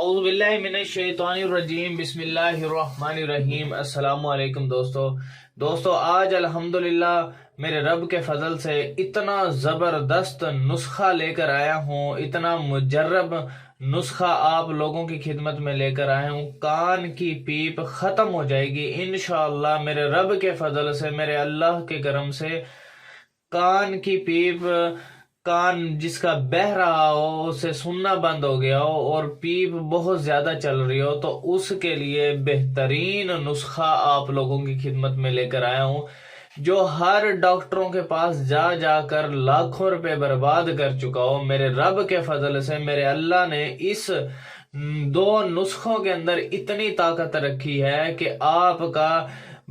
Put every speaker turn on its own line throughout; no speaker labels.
اعوذ باللہ من الشیطان الرجیم، بسم اللہ الرحمن الرحیم۔ السلام علیکم دوستو آج الحمدللہ میرے رب کے فضل سے اتنا زبردست نسخہ لے کر آیا ہوں، اتنا مجرب نسخہ آپ لوگوں کی خدمت میں لے کر آیا ہوں۔ کان کی پیپ ختم ہو جائے گی انشاءاللہ میرے رب کے فضل سے، میرے اللہ کے کرم سے۔ کان کی پیپ، کان جس کا بہہ رہا ہو، اسے سننا بند ہو گیا ہو اور پیپ بہت زیادہ چل رہی ہو، تو اس کے لیے بہترین نسخہ آپ لوگوں کی خدمت میں لے کر آیا ہوں، جو ہر ڈاکٹروں کے پاس جا جا کر لاکھوں روپے برباد کر چکا ہو۔ میرے رب کے فضل سے میرے اللہ نے اس دو نسخوں کے اندر اتنی طاقت رکھی ہے کہ آپ کا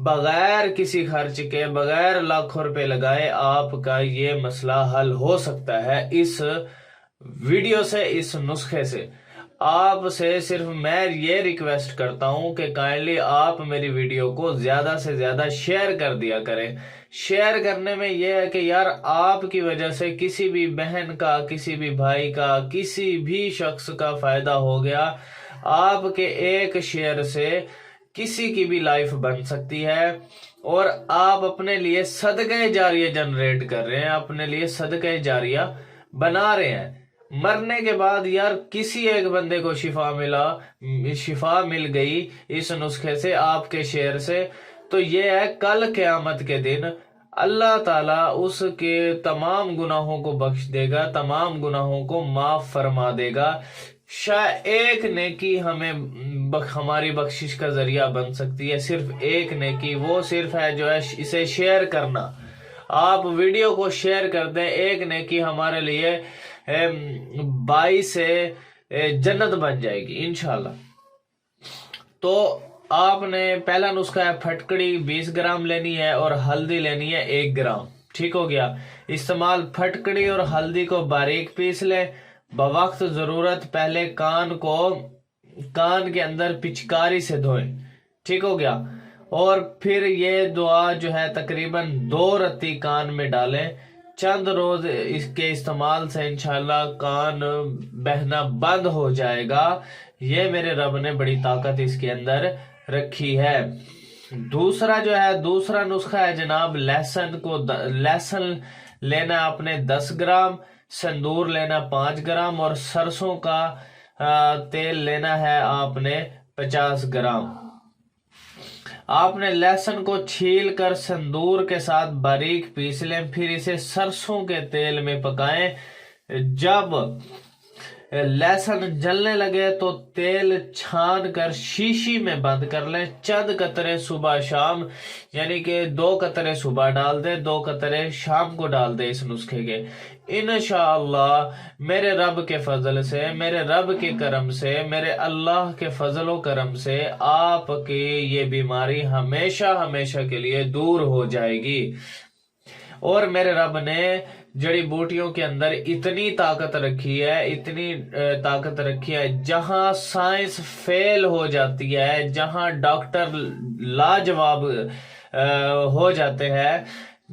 بغیر کسی خرچ کے، بغیر لاکھوں روپے لگائے، آپ کا یہ مسئلہ حل ہو سکتا ہے اس ویڈیو سے، اس نسخے سے۔ آپ سے صرف میں یہ ریکویسٹ کرتا ہوں کہ کائنڈلی آپ میری ویڈیو کو زیادہ سے زیادہ شیئر کر دیا کریں۔ شیئر کرنے میں یہ ہے کہ یار آپ کی وجہ سے کسی بھی بہن کا، کسی بھی بھائی کا، کسی بھی شخص کا فائدہ ہو گیا۔ آپ کے ایک شیئر سے کسی کی بھی لائف بن سکتی ہے، اور آپ اپنے لیے صدقہ جاریہ جنریٹ کر رہے ہیں، اپنے لیے صدقہ جاریہ بنا رہے ہیں۔ مرنے کے بعد یار کسی ایک بندے کو شفا مل گئی اس نسخے سے، آپ کے شیئر سے، تو یہ ہے کل قیامت کے دن اللہ تعالیٰ اس کے تمام گناہوں کو بخش دے گا، تمام گناہوں کو معاف فرما دے گا۔ شاید ایک نیکی ہماری بخشش کا ذریعہ بن سکتی ہے، صرف ایک نیکی، وہ صرف ہے جو ہے اسے شیئر کرنا۔ آپ ویڈیو کو شیئر کر دیں، ایک نیکی ہمارے لیے باعث جنت بن جائے گی انشاءاللہ۔ تو آپ نے پہلا نسخہ ہے، پھٹکڑی 20 گرام لینی ہے اور ہلدی لینی ہے 1 گرام، ٹھیک ہو گیا۔ استعمال پھٹکڑی اور ہلدی کو باریک پیس لیں، بوقت ضرورت پہلے کان کے اندر پچکاری سے دھوئیں، ٹھیک ہو گیا۔ اور پھر یہ دعا جو ہے تقریباً 2 رتی کان میں ڈالیں۔ چند روز اس کے استعمال سے انشاءاللہ کان بہنا بند ہو جائے گا۔ یہ میرے رب نے بڑی طاقت اس کے اندر رکھی ہے۔ دوسرا نسخہ ہے جناب، لہسن لینا آپ نے 10 گرام، سندور لینا 5 گرام، اور سرسوں کا تیل لینا ہے آپ نے 50 گرام۔ آپ نے لہسن کو چھیل کر سندور کے ساتھ باریک پیس لیں، پھر اسے سرسوں کے تیل میں پکائیں۔ جب لہسن جلنے لگے تو تیل چھان کر شیشی میں بند کر لیں۔ چند قطرے صبح شام، یعنی کہ 2 قطرے صبح ڈال دیں، 2 قطرے شام کو ڈال دیں اس نسخے کے۔ انشاءاللہ میرے رب کے فضل سے، میرے رب کے کرم سے، میرے اللہ کے فضل و کرم سے آپ کی یہ بیماری ہمیشہ کے لیے دور ہو جائے گی۔ اور میرے رب نے جڑی بوٹیوں کے اندر اتنی طاقت رکھی ہے، جہاں سائنس فیل ہو جاتی ہے، جہاں ڈاکٹر لاجواب ہو جاتے ہیں،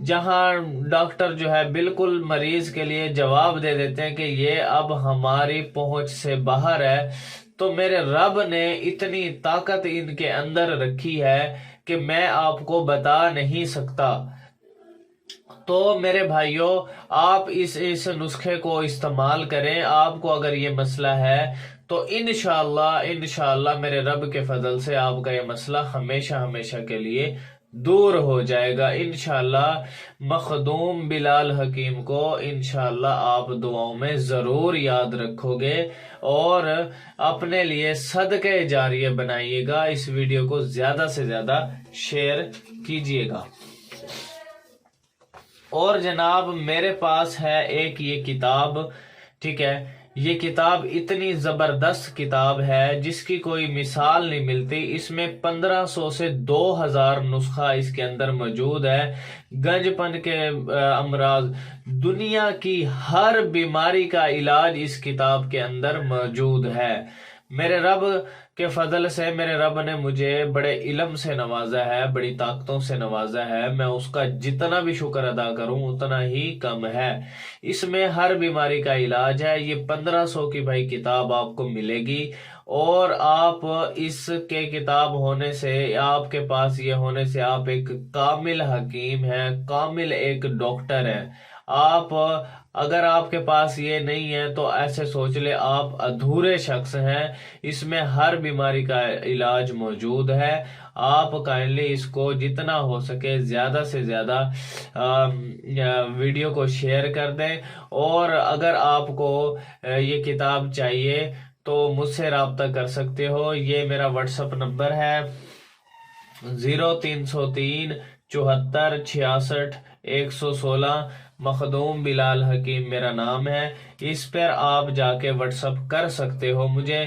جہاں ڈاکٹر جو ہے بالکل مریض کے لیے جواب دے دیتے ہیں کہ یہ اب ہماری پہنچ سے باہر ہے، تو میرے رب نے اتنی طاقت ان کے اندر رکھی ہے کہ میں آپ کو بتا نہیں سکتا۔ تو میرے بھائیوں، آپ اس نسخے کو استعمال کریں۔ آپ کو اگر یہ مسئلہ ہے تو انشاءاللہ میرے رب کے فضل سے آپ کا یہ مسئلہ ہمیشہ کے لیے دور ہو جائے گا انشاءاللہ۔ مخدوم بلال حکیم کو انشاءاللہ آپ دعاؤں میں ضرور یاد رکھو گے، اور اپنے لیے صدقہ جاریہ بنائیے گا۔ اس ویڈیو کو زیادہ سے زیادہ شیئر کیجیے گا۔ اور جناب میرے پاس ہے ایک یہ کتاب، ٹھیک ہے، یہ کتاب اتنی زبردست کتاب ہے جس کی کوئی مثال نہیں ملتی۔ اس میں 1500 سے 2000 نسخہ اس کے اندر موجود ہے۔ گنج پن کے امراض، دنیا کی ہر بیماری کا علاج اس کتاب کے اندر موجود ہے۔ میرے رب کے فضل سے میرے رب نے مجھے بڑے علم سے نوازا ہے، بڑی طاقتوں سے نوازا ہے۔ میں اس کا جتنا بھی شکر ادا کروں اتنا ہی کم ہے۔ اس میں ہر بیماری کا علاج ہے۔ یہ 1500 کی بھائی کتاب آپ کو ملے گی، اور آپ اس کے کتاب ہونے سے، آپ کے پاس یہ ہونے سے آپ ایک کامل حکیم ہیں، کامل ایک ڈاکٹر ہیں. آپ اگر آپ کے پاس یہ نہیں ہے تو ایسے سوچ لے آپ ادھورے شخص ہیں. اس میں ہر بیماری کا علاج موجود ہے. آپ کائنڈلی اس کو جتنا ہو سکے زیادہ سے زیادہ ویڈیو کو شیئر کر دیں. اور اگر آپ کو یہ کتاب چاہیے تو مجھ سے رابطہ کر سکتے ہو. یہ میرا واٹس ایپ نمبر ہے 0303 74 66 116. مخدوم بلال حکیم میرا نام ہے. اس پر آپ جا کے واٹس ایپ کر سکتے ہو مجھے.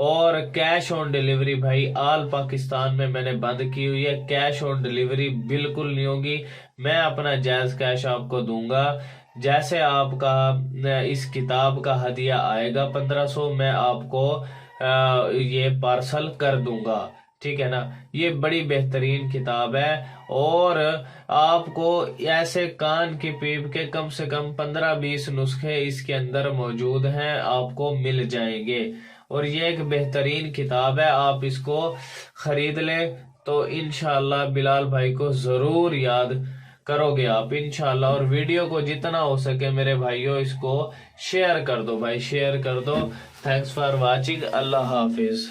اور کیش آن ڈیلیوری بھائی آل پاکستان میں نے بند کی ہوئی ہے. کیش آن ڈیلیوری بالکل نہیں ہوگی. میں اپنا جائز کیش آپ کو دوں گا. جیسے آپ کا اس کتاب کا ہدیہ آئے گا 1500، میں آپ کو یہ پارسل کر دوں گا. ٹھیک ہے نا. یہ بڑی بہترین کتاب ہے اور آپ کو ایسے کان کی پیپ کے کم سے کم 15-20 نسخے اس کے اندر موجود ہیں، آپ کو مل جائیں گے. اور یہ ایک بہترین کتاب ہے. آپ اس کو خرید لیں تو انشاءاللہ بلال بھائی کو ضرور یاد کرو گے آپ انشاءاللہ. اور ویڈیو کو جتنا ہو سکے میرے بھائیوں اس کو شیئر کر دو بھائی، شیئر کر دو. Thanks for watching. اللہ حافظ.